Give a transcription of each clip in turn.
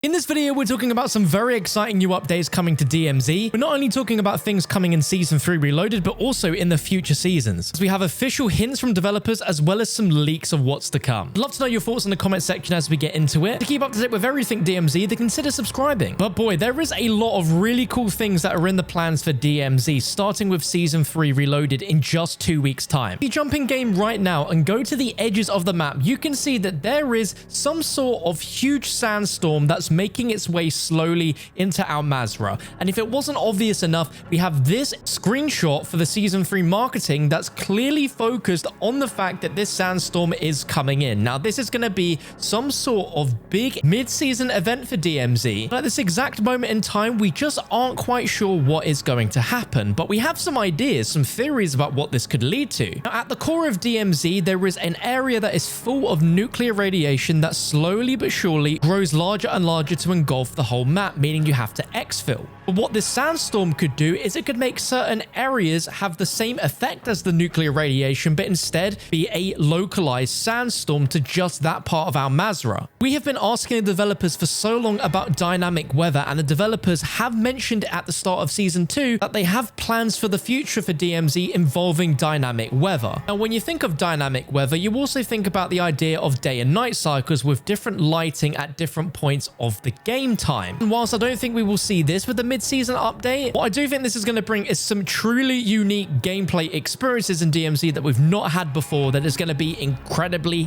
In this video, we're talking about some very exciting new updates coming to DMZ. We're not only talking about things coming in Season 3 Reloaded, but also in the future seasons. We have official hints from developers as well as some leaks of what's to come. I'd love to know your thoughts in the comment section as we get into it. To keep up to date with everything DMZ, then consider subscribing. But boy, there is a lot of really cool things that are in the plans for DMZ, starting with Season 3 Reloaded in just 2 weeks' time. If you jump in game right now and go to the edges of the map, you can see that there is some sort of huge sandstorm that's making its way slowly into Al Mazrah. And if it wasn't obvious enough, we have this screenshot for the Season 3 marketing that's clearly focused on the fact that this sandstorm is coming in. Now, this is going to be some sort of big mid-season event for DMZ. But at this exact moment in time, we just aren't quite sure what is going to happen. But we have some ideas, some theories about what this could lead to. Now, at the core of DMZ, there is an area that is full of nuclear radiation that slowly but surely grows larger and larger to engulf the whole map, meaning you have to exfil. But what this sandstorm could do is it could make certain areas have the same effect as the nuclear radiation, but instead be a localized sandstorm to just that part of Al Mazrah. We have been asking the developers for so long about dynamic weather, and the developers have mentioned at the start of Season 2 that they have plans for the future for DMZ involving dynamic weather. Now, when you think of dynamic weather, you also think about the idea of day and night cycles with different lighting at different points of the game time. And whilst I don't think we will see this with the mid-season update, what I do think this is going to bring is some truly unique gameplay experiences in DMZ that we've not had before that is going to be incredibly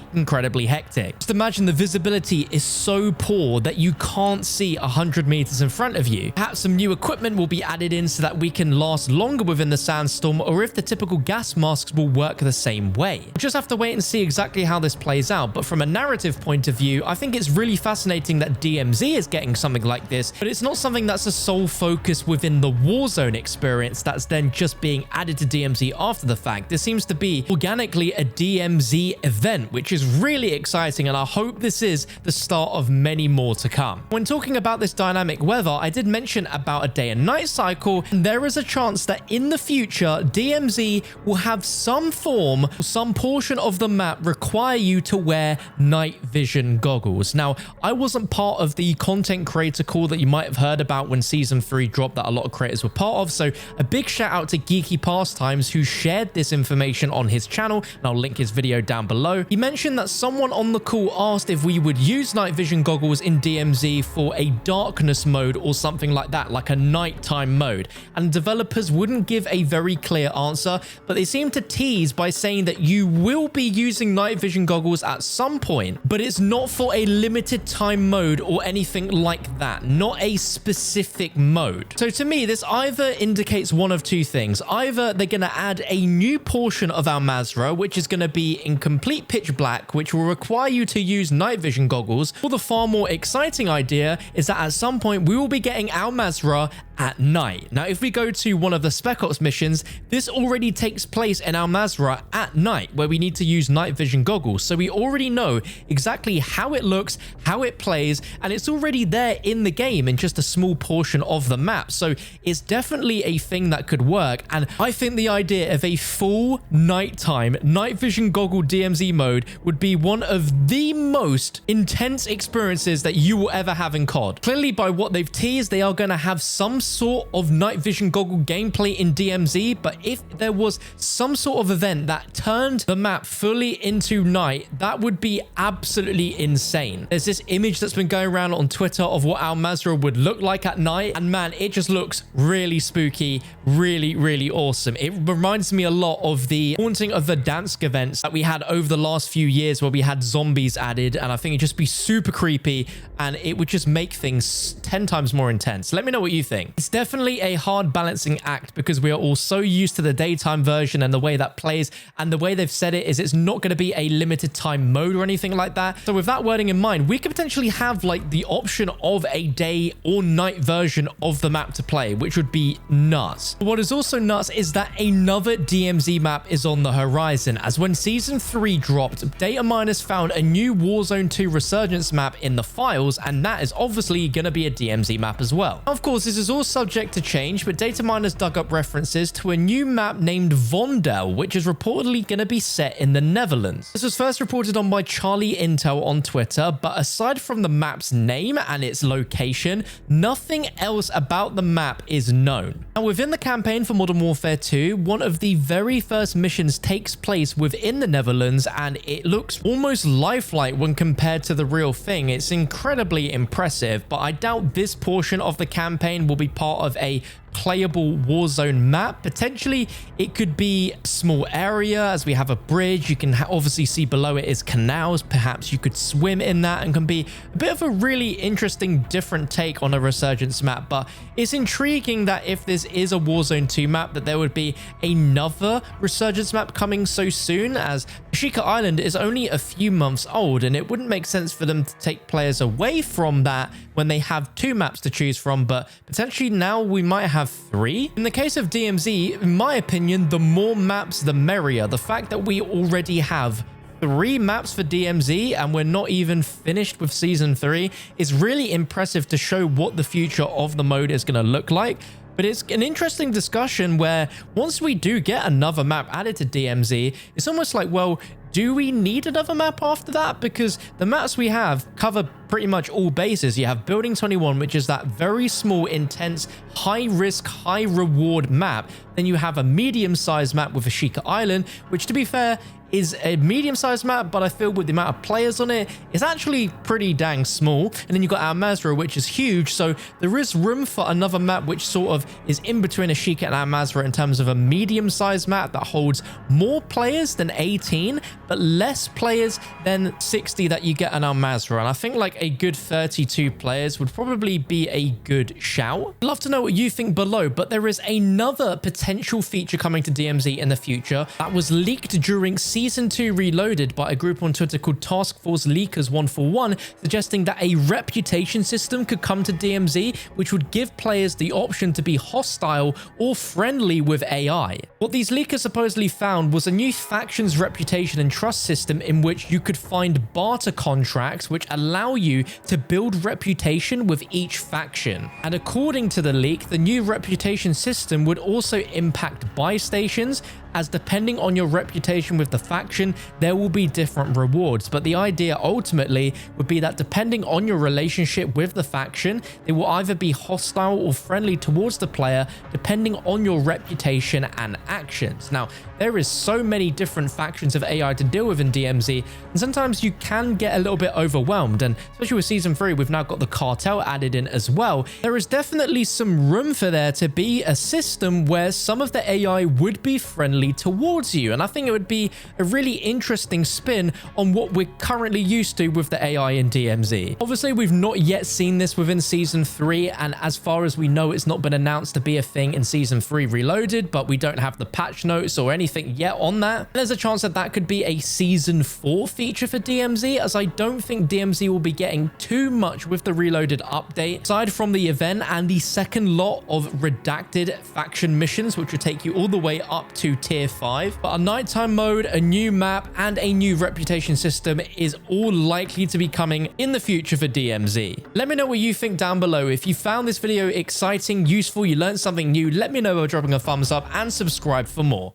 hectic. Just imagine the visibility is so poor that you can't see 100 meters in front of you. Perhaps some new equipment will be added in so that we can last longer within the sandstorm, or if the typical gas masks will work the same way. We'll just have to wait and see exactly how this plays out, but from a narrative point of view, I think it's really fascinating that DMZ is getting something like this, but it's not something that's a sole focus within the Warzone experience that's then just being added to DMZ after the fact. This seems to be organically a DMZ event, which is really exciting, and I hope this is the start of many more to come. When talking about this dynamic weather, I did mention about a day and night cycle, and there is a chance that in the future, DMZ will have some form, some portion of the map require you to wear night vision goggles. Now, I wasn't part of the content creator call that you might have heard about when Season 3 dropped that a lot of creators were part of, so a big shout out to Geeky Pastimes who shared this information on his channel, and I'll link his video down below. He mentioned that someone on the call asked if we would use night vision goggles in DMZ for a darkness mode or something like that, like a nighttime mode, and developers wouldn't give a very clear answer, but they seem to tease by saying that you will be using night vision goggles at some point, but it's not for a limited time mode or anything like that, not a specific mode. So to me, this either indicates one of two things. Either they're going to add a new portion of Al Mazrah, which is going to be in complete pitch black, which will require you to use night vision goggles, or the far more exciting idea is that at some point we will be getting Al Mazrah at night. Now, if we go to one of the Spec Ops missions, this already takes place in Al Mazrah at night, where we need to use night vision goggles. So we already know exactly how it looks, how it plays, and it's already there in the game in just a small portion of the map. So it's definitely a thing that could work. And I think the idea of a full nighttime night vision goggle DMZ mode would be one of the most intense experiences that you will ever have in COD. Clearly, by what they've teased, they are going to have some sort of night vision goggle gameplay in DMZ, but if there was some sort of event that turned the map fully into night, that would be absolutely insane. There's this image that's been going around on Twitter of what Al Mazrah would look like at night, and man, it just looks really spooky, really awesome. It reminds me a lot of the Haunting of Verdansk events that we had over the last few years, where we had zombies added, and I think it'd just be super creepy, and it would just make things 10 times more intense. Let me know what you think. It's definitely a hard balancing act because we are all so used to the daytime version and the way that plays, and the way they've said it is it's not going to be a limited time mode or anything like that. So with that wording in mind, we could potentially have like the option of a day or night version of the map to play, which would be nuts. But what is also nuts is that another DMZ map is on the horizon, as when Season 3 dropped, Data Miners found a new Warzone 2 Resurgence Resurgence map in the files, and that is obviously going to be a DMZ map as well. Of course, this is also still subject to change, but data miners dug up references to a new map named Vondel, which is reportedly going to be set in the Netherlands. This was first reported on by Charlie Intel on Twitter, but aside from the map's name and its location, nothing else about the map is known. Now, within the campaign for Modern Warfare 2, one of the very first missions takes place within the Netherlands, and it looks almost lifelike when compared to the real thing. It's incredibly impressive, but I doubt this portion of the campaign will be part of a playable Warzone map. Potentially, it could be a small area as we have a bridge. You can obviously see below it is canals. Perhaps you could swim in that and can be a bit of a really interesting, different take on a Resurgence map. But it's intriguing that if this is a Warzone 2 map, that there would be another Resurgence map coming so soon, as Ashika Island is only a few months old, and it wouldn't make sense for them to take players away from that when they have 2 maps to choose from, but potentially now we might have 3. In the case of DMZ, in my opinion, the more maps, the merrier. The fact that we already have 3 maps for DMZ and we're not even finished with Season 3 is really impressive to show what the future of the mode is going to look like. But it's an interesting discussion where once we do get another map added to DMZ, it's almost like, well, do we need another map after that? Because the maps we have cover pretty much all bases. You have Building 21, which is that very small, intense, high risk, high reward map. Then you have a medium-sized map with Ashika Island, which, to be fair, is a medium-sized map, but I feel with the amount of players on it, it's actually pretty dang small. And then you've got Al Mazrah, which is huge, so there is room for another map which sort of is in between Ashika and Al Mazrah in terms of a medium-sized map that holds more players than 18, but less players than 60 that you get on Al Mazrah. And I think like a good 32 players would probably be a good shout. I'd love to know what you think below, but there is another potential feature coming to DMZ in the future that was leaked during Season 2 Reloaded by a group on Twitter called Task Force Leakers 141, suggesting that a reputation system could come to DMZ, which would give players the option to be hostile or friendly with AI. What these leakers supposedly found was a new factions reputation and trust system in which you could find barter contracts which allow you to build reputation with each faction. And according to the leak, the new reputation system would also impact buy stations, as depending on your reputation with the faction, there will be different rewards. But the idea ultimately would be that depending on your relationship with the faction, they will either be hostile or friendly towards the player, depending on your reputation and actions. Now, there is so many different factions of AI to deal with in DMZ, and sometimes you can get a little bit overwhelmed. And especially with Season 3, we've now got the cartel added in as well. There is definitely some room for there to be a system where some of the AI would be friendly towards you, and I think it would be a really interesting spin on what we're currently used to with the AI in DMZ. Obviously, we've not yet seen this within Season 3, and as far as we know, it's not been announced to be a thing in Season 3 Reloaded, but we don't have the patch notes or anything yet on that. There's a chance that that could be a Season 4 feature for DMZ, as I don't think DMZ will be getting too much with the Reloaded update, aside from the event and the second lot of redacted faction missions, which would take you all the way up to Tier 5. But a nighttime mode, a new map, and a new reputation system is all likely to be coming in the future for DMZ. Let me know what you think down below. If you found this video exciting, useful, you learned something new, let me know by dropping a thumbs up and subscribe for more.